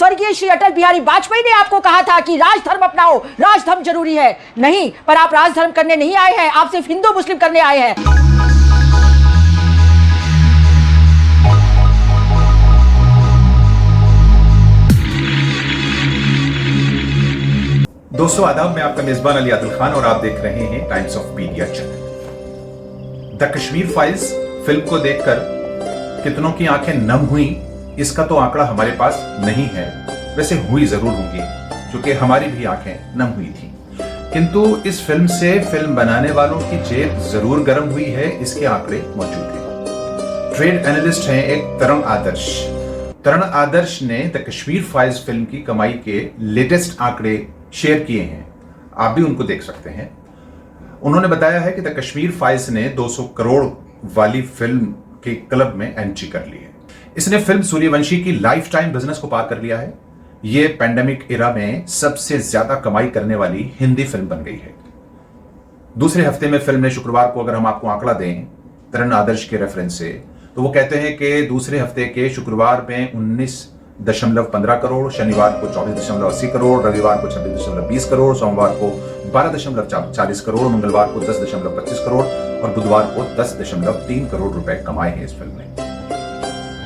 स्वर्गीय श्री अटल बिहारी वाजपेयी ने आपको कहा था कि राजधर्म अपनाओ, राजधर्म जरूरी है। नहीं, पर आप राजधर्म करने नहीं आए हैं, आप सिर्फ हिंदू मुस्लिम करने आए हैं। दोस्तों आदाब, मैं आपका मेजबान अली आदिल खान और आप देख रहे हैं times of media channel. The Kashmir files film को देखकर कितनों की आंखें नम हुई, इसका तो आंकड़ा हमारे पास नहीं है। वैसे हुई जरूर होंगी, क्योंकि हमारी भी आंखें नम हुई थी। किंतु इस फिल्म से फिल्म बनाने वालों की जेब जरूर गर्म हुई है, इसके आंकड़े मौजूद हैं। ट्रेड एनालिस्ट हैं एक तरण आदर्श। तरण आदर्श ने द कश्मीर फाइल्स फिल्म की कमाई के लेटेस्ट आंकड़े शेयर किए हैं, आप भी उनको देख सकते हैं। उन्होंने बताया है कि द कश्मीर फाइल्स ने 200 करोड़ वाली फिल्म के क्लब में एंट्री कर ली है। इसने फिल्म सूर्यवंशी की लाइफ टाइम बिजनेस को पार कर लिया है। यह पैंडेमिक इरा में सबसे ज्यादा कमाई करने वाली हिंदी फिल्म बन गई है। दूसरे हफ्ते में फिल्म ने शुक्रवार को, अगर हम आपको आंकड़ा दें तरण आदर्श के रेफरेंस से, तो वो कहते हैं कि दूसरे हफ्ते के शुक्रवार में 19.15 करोड़, शनिवार को 24.80 करोड़, रविवार को 26.20 करोड़, सोमवार को 12.40 करोड़, मंगलवार को 10.25 करोड़ और बुधवार को 10.3 करोड़ रुपए कमाए हैं इस फिल्म ने।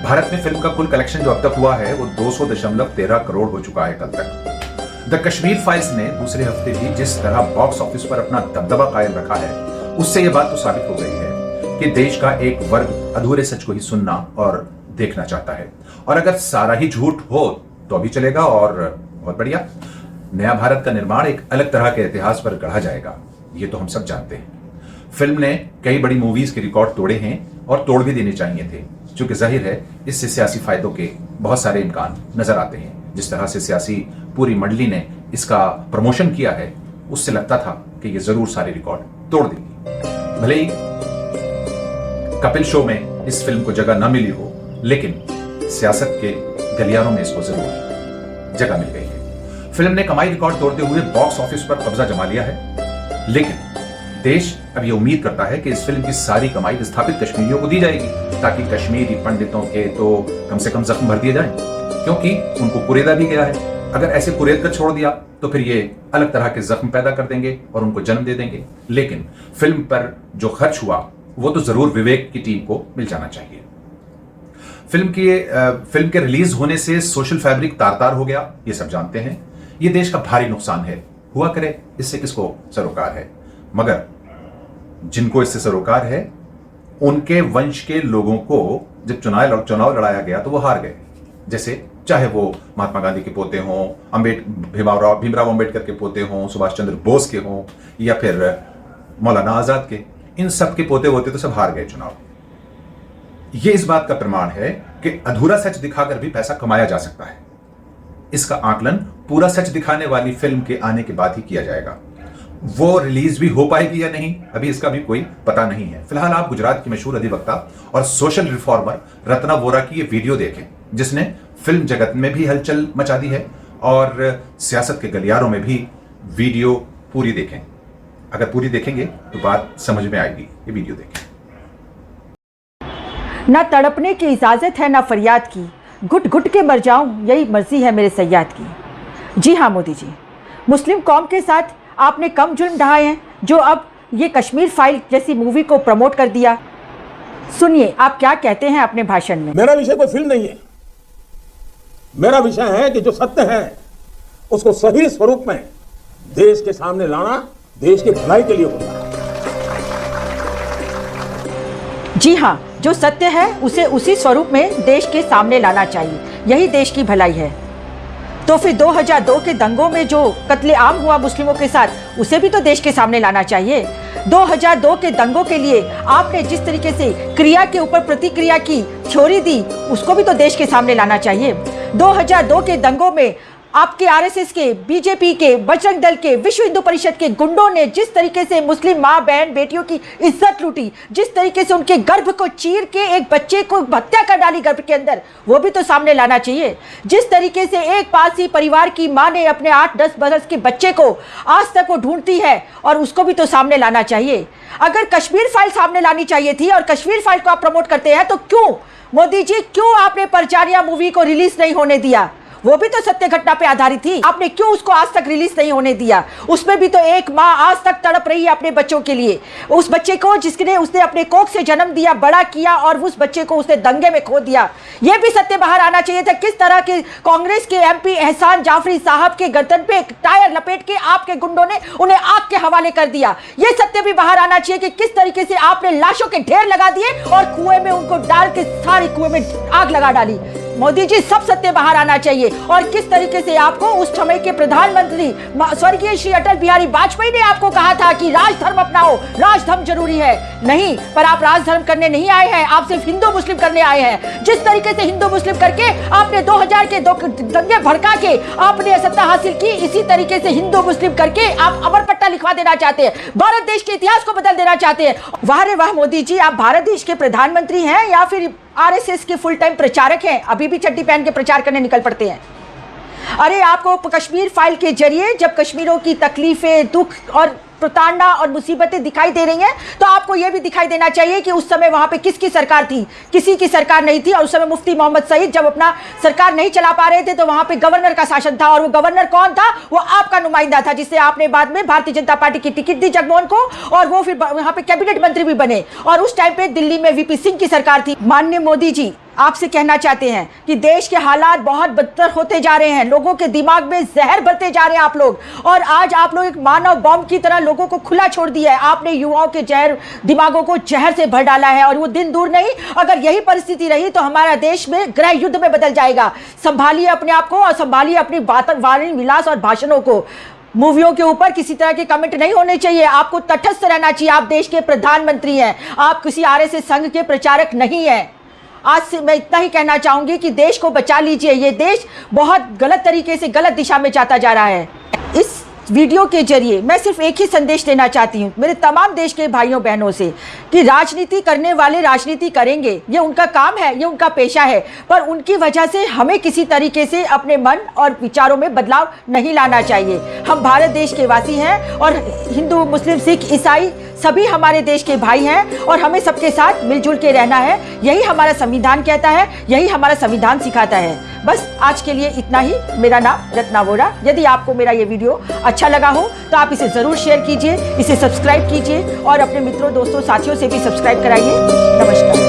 भारत में फिल्म का कुल कलेक्शन जो अब तक हुआ है वो 200.13 करोड़ हो चुका है कल तक। द कश्मीर फाइल्स ने दूसरे हफ्ते भी जिस तरह बॉक्स ऑफिस पर अपना दबदबा कायम रखा है, उससे यह बात तो साबित हो गई है कि देश का एक वर्ग अधूरे सच को ही सुनना और देखना चाहता है। और अगर सारा ही झूठ हो तो भी चलेगा और बहुत बढ़िया। नया भारत का निर्माण एक अलग तरह के इतिहास पर गढ़ा जाएगा, ये तो हम सब जानते हैं। फिल्म ने कई बड़ी मूवीज के रिकॉर्ड तोड़े हैं और तोड़ भी देने चाहिए थे, क्योंकि जाहिर है इससे सियासी फायदों के बहुत सारे इम्कान नजर आते हैं। जिस तरह से सियासी पूरी मंडली ने इसका प्रमोशन किया है, उससे लगता था कि ये जरूर सारे रिकॉर्ड तोड़ देगी। भले ही कपिल शो में इस फिल्म को जगह न मिली हो, लेकिन सियासत के गलियारों में इसको जरूर जगह मिल गई है। फिल्म ने कमाई रिकॉर्ड तोड़ते हुए बॉक्स ऑफिस पर कब्जा जमा लिया है, लेकिन देश अब यह उम्मीद करता है कि इस फिल्म की सारी कमाई विस्थापित कश्मीरियों को दी जाएगी, ताकि कश्मीरी पंडितों के तो कम से कम जख्म भर दिए जाएं, क्योंकि उनको कुरेदा भी गया है। अगर ऐसे कुरेद कर छोड़ दिया तो फिर ये अलग तरह के जख्म पैदा कर देंगे और उनको जन्म दे देंगे। लेकिन फिल्म पर जो खर्च हुआ वो तो जरूर विवेक की टीम को मिल जाना चाहिए। फिल्म के रिलीज होने से सोशल फैब्रिक तार तार हो गया, ये सब जानते हैं। ये देश का भारी नुकसान है, हुआ करे, इससे किसको सरोकार है। मगर जिनको इससे सरोकार है, उनके वंश के लोगों को जब चुनाव लड़ाया गया तो वो हार गए। जैसे चाहे वो महात्मा गांधी के पोते हों, भीमराव अंबेडकर के पोते हों, सुभाष चंद्र बोस के हों, या फिर मौलाना आजाद के, इन सब के पोते होते तो सब हार गए चुनाव। यह इस बात का प्रमाण है कि अधूरा सच दिखाकर भी पैसा कमाया जा सकता है। इसका आकलन पूरा सच दिखाने वाली फिल्म के आने के बाद ही किया जाएगा। वो रिलीज भी हो पाएगी या नहीं, अभी इसका भी कोई पता नहीं है। फिलहाल आप गुजरात की मशहूर अधिवक्ता और सोशल रिफॉर्मर रत्ना वोरा की ये वीडियो देखें, जिसने फिल्म जगत में भी हलचल मचा दी है और सियासत के गलियारों में भी। वीडियो पूरी देखें, अगर पूरी देखेंगे तो बात समझ में आएगी। ये वीडियो देखें। ना तड़पने की इजाजत है ना फरियाद की, घुट घुट के मर जाऊं यही मर्जी है मेरे सयाद की। जी हाँ मोदी जी, मुस्लिम कौम के साथ आपने कम जुल्म ढाए हैं जो अब ये कश्मीर फाइल जैसी मूवी को प्रमोट कर दिया। सुनिए आप क्या कहते हैं अपने भाषण में। मेरा विषय कोई फिल्म नहीं है, मेरा विषय है कि जो सत्य है उसको सही स्वरूप में देश के सामने लाना देश की भलाई के लिए होता है। जी हाँ, जो सत्य है उसे उसी स्वरूप में देश के सामने लाना चाहिए, यही देश की भलाई है। तो फिर 2002 के दंगों में जो कत्लेआम हुआ मुस्लिमों के साथ, उसे भी तो देश के सामने लाना चाहिए। 2002 के दंगों के लिए आपने जिस तरीके से क्रिया के ऊपर प्रतिक्रिया की थ्योरी दी, उसको भी तो देश के सामने लाना चाहिए। 2002 के दंगों में आपके आरएसएस के, बीजेपी के, बजरंग दल के, विश्व हिंदू परिषद के गुंडों ने जिस तरीके से मुस्लिम माँ बहन बेटियों की इज्जत लूटी, जिस तरीके से उनके गर्भ को चीर के एक बच्चे को हत्या कर डाली गर्भ के अंदर, वो भी तो सामने लाना चाहिए। जिस तरीके से एक पारसी परिवार की माँ ने अपने 8-10 बरस के बच्चे को आज तक वो ढूंढती है, और उसको भी तो सामने लाना चाहिए। अगर कश्मीर फाइल सामने लानी चाहिए थी और कश्मीर फाइल को आप प्रमोट करते हैं, तो क्यों मोदी जी, क्यों आपने परचारिया मूवी को रिलीज नहीं होने दिया? वो भी तो सत्य घटना पे आधारित थी। आपने क्यों उसको आज तक रिलीज नहीं होने दिया? उसमें भी तो एक माँ आज तक तड़प रही है अपने बच्चों के लिए, उस बच्चे को जिसने उसने अपने कोख से जन्म दिया, बड़ा किया, और उस बच्चे को उसने दंगे में खो दिया। यह भी सत्य बाहर आना चाहिए था। किस तरह के कांग्रेस के एमपी एहसान जाफरी साहब के गर्दन पे टायर लपेट के आपके गुंडों ने उन्हें आग के हवाले कर दिया। यह सत्य भी बाहर आना चाहिए कि किस तरीके से आपने लाशों के ढेर लगा दिए और कुएं में उनको डाल के सारी कुएं में आग लगा डाली। मोदी जी, सब सत्य बाहर आना चाहिए। और किस तरीके से आपको उस समय के प्रधानमंत्री स्वर्गीय श्री अटल बिहारी वाजपेयी ने आपको कहा था कि राजधर्म अपनाओ, राजधर्म जरूरी है। नहीं, पर आप राजधर्म करने नहीं आए हैं, आप सिर्फ हिंदू मुस्लिम करने आए हैं। जिस तरीके से हिंदू मुस्लिम करके आपने 2000 के दंगे भड़का के आपने सत्ता हासिल की, इसी तरीके से हिंदू मुस्लिम करके आप अमर पट्टा लिखवा देना चाहते हैं, भारत देश के इतिहास को बदल देना चाहते हैं। वाह रे वाह मोदी जी, आप भारत देश के प्रधानमंत्री हैं या फिर आरएसएस के फुल टाइम प्रचारक हैं? अभी भी चड्डी पहन के प्रचार करने निकल पड़ते हैं। अरे आपको कश्मीर फाइल के जरिए जब कश्मीरों की तकलीफें, दुख और प्रताड़ना और मुसीबतें दिखाई दे रही हैं, तो आपको यह भी दिखाई देना चाहिए कि उस समय वहां पे किसकी सरकार थी। किसी की सरकार नहीं थी। और उस समय मुफ्ती मोहम्मद सईद जब अपना सरकार नहीं चला पा रहे थे तो वहां पे गवर्नर का शासन था, और वो गवर्नर कौन था? वो आपका नुमाइंदा था, जिससे आपने बाद में भारतीय जनता पार्टी की टिकट दी जगमोहन को, और वो फिर वहां पे कैबिनेट मंत्री भी बने। और उस टाइम पे दिल्ली में वीपी सिंह की सरकार थी। माननीय मोदी जी, आपसे कहना चाहते हैं कि देश के हालात बहुत बदतर होते जा रहे हैं, लोगों के दिमाग में जहर भरते जा रहे हैं आप लोग, और आज आप लोग एक मानव बॉम्ब की तरह लोगों को खुला छोड़ दिया है। आपने युवाओं के दिमागों को जहर से भर डाला है, और वो दिन दूर नहीं, अगर यही परिस्थिति रही तो हमारा देश में गृह युद्ध में बदल जाएगा। संभालिए अपने आप को और संभालिए अपनी वाणी विलास और भाषणों को। मूवियों के ऊपर किसी तरह के कमेंट नहीं होने चाहिए। आपको तटस्थ रहना चाहिए। आप देश के प्रधानमंत्री हैं, आप किसी आरएसएस संघ के प्रचारक नहीं हैं। आज से मैं इतना ही कहना चाहूंगी कि देश को बचा लीजिए। ये देश बहुत गलत तरीके से गलत दिशा में जाता जा रहा है। इस वीडियो के जरिए मैं सिर्फ एक ही संदेश देना चाहती हूँ मेरे तमाम देश के भाइयों बहनों से कि राजनीति करने वाले राजनीति करेंगे, ये उनका काम है, ये उनका पेशा है, पर उनकी वजह से हमें किसी तरीके से अपने मन और विचारों में बदलाव नहीं लाना चाहिए। हम भारत देश के वासी हैं, और हिंदू, मुस्लिम, सिख, ईसाई सभी हमारे देश के भाई हैं, और हमें सबके साथ मिलजुल के रहना है। यही हमारा संविधान कहता है, यही हमारा संविधान सिखाता है। बस आज के लिए इतना ही। मेरा नाम रत्ना वोरा। यदि आपको मेरा ये वीडियो अच्छा लगा हो तो आप इसे ज़रूर शेयर कीजिए, इसे सब्सक्राइब कीजिए, और अपने मित्रों, दोस्तों, साथियों से भी सब्सक्राइब कराइए। नमस्कार।